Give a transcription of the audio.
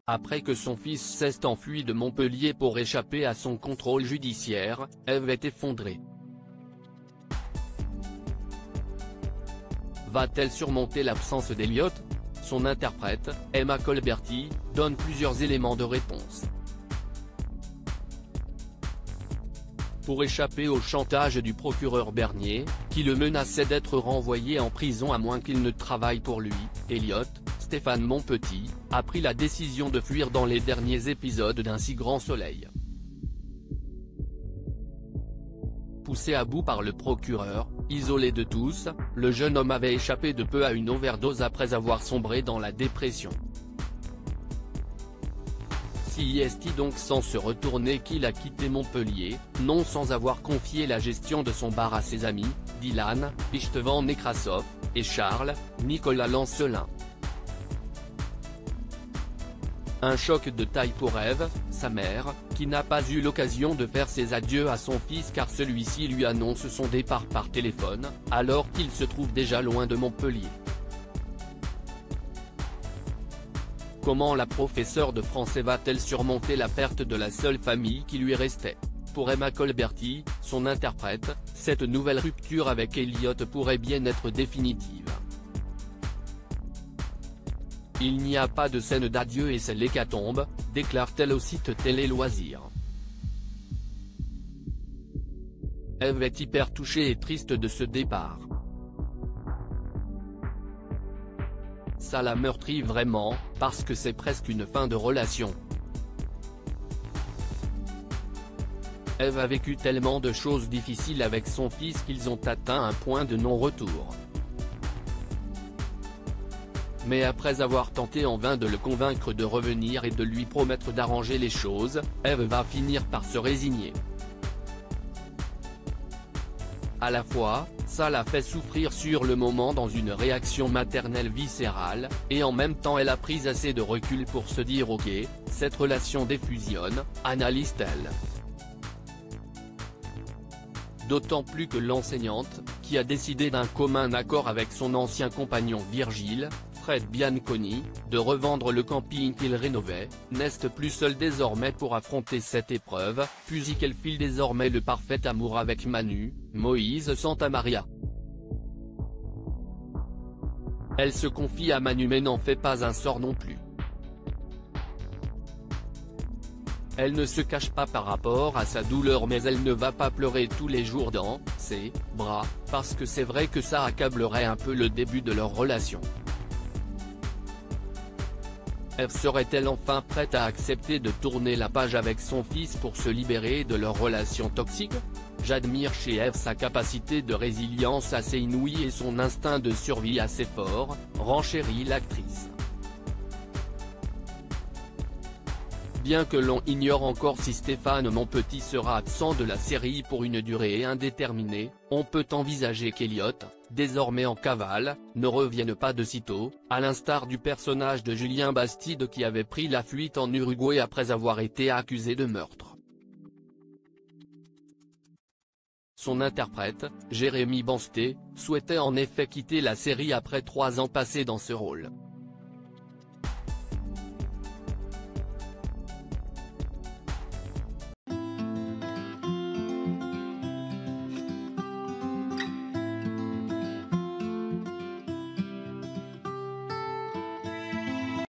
Après que son fils s'est enfui de Montpellier pour échapper à son contrôle judiciaire, Ève est effondrée. Va-t-elle surmonter l'absence d'Elliot? Son interprète, Emma Colberti, donne plusieurs éléments de réponse. Pour échapper au chantage du procureur Bernier, qui le menaçait d'être renvoyé en prison à moins qu'il ne travaille pour lui, Elliot, Stéphane Monpetit, a pris la décision de fuir dans les derniers épisodes d'Un si grand soleil. Poussé à bout par le procureur, isolé de tous, le jeune homme avait échappé de peu à une overdose après avoir sombré dans la dépression. Si est donc sans se retourner qu'il a quitté Montpellier, non sans avoir confié la gestion de son bar à ses amis, Dylan, Istvan Nekrasov, et Charles, Nicolas Lancelin. Un choc de taille pour Ève, sa mère, qui n'a pas eu l'occasion de faire ses adieux à son fils car celui-ci lui annonce son départ par téléphone, alors qu'il se trouve déjà loin de Montpellier. Comment la professeure de français va-t-elle surmonter la perte de la seule famille qui lui restait? Pour Emma Colberti, son interprète, cette nouvelle rupture avec Elliot pourrait bien être définitive. Il n'y a pas de scène d'adieu et c'est l'hécatombe, déclare-t-elle au site Télé Loisirs. Ève est hyper touchée et triste de ce départ. Ça la meurtrit vraiment, parce que c'est presque une fin de relation. Ève a vécu tellement de choses difficiles avec son fils qu'ils ont atteint un point de non-retour. Mais après avoir tenté en vain de le convaincre de revenir et de lui promettre d'arranger les choses, Ève va finir par se résigner. À la fois, ça la fait souffrir sur le moment dans une réaction maternelle viscérale, et en même temps elle a pris assez de recul pour se dire ok, cette relation défusionne, analyse-t-elle. D'autant plus que l'enseignante, qui a décidé d'un commun accord avec son ancien compagnon Virgile, Fred Bianconi, de revendre le camping qu'il rénovait, n'est plus seule désormais pour affronter cette épreuve, puisqu'elle file désormais le parfait amour avec Manu, Moïse Santamaria. Elle se confie à Manu mais n'en fait pas un sort non plus. Elle ne se cache pas par rapport à sa douleur mais elle ne va pas pleurer tous les jours dans ses bras, parce que c'est vrai que ça accablerait un peu le début de leur relation. Ève serait-elle enfin prête à accepter de tourner la page avec son fils pour se libérer de leur relation toxique? J'admire chez Ève sa capacité de résilience assez inouïe et son instinct de survie assez fort, renchérit l'actrice. Bien que l'on ignore encore si Stéphane Monpetit sera absent de la série pour une durée indéterminée, on peut envisager qu'Elliot, désormais en cavale, ne revienne pas de sitôt, à l'instar du personnage de Julien Bastide qui avait pris la fuite en Uruguay après avoir été accusé de meurtre. Son interprète, Jérémy Bansté, souhaitait en effet quitter la série après 3 ans passés dans ce rôle.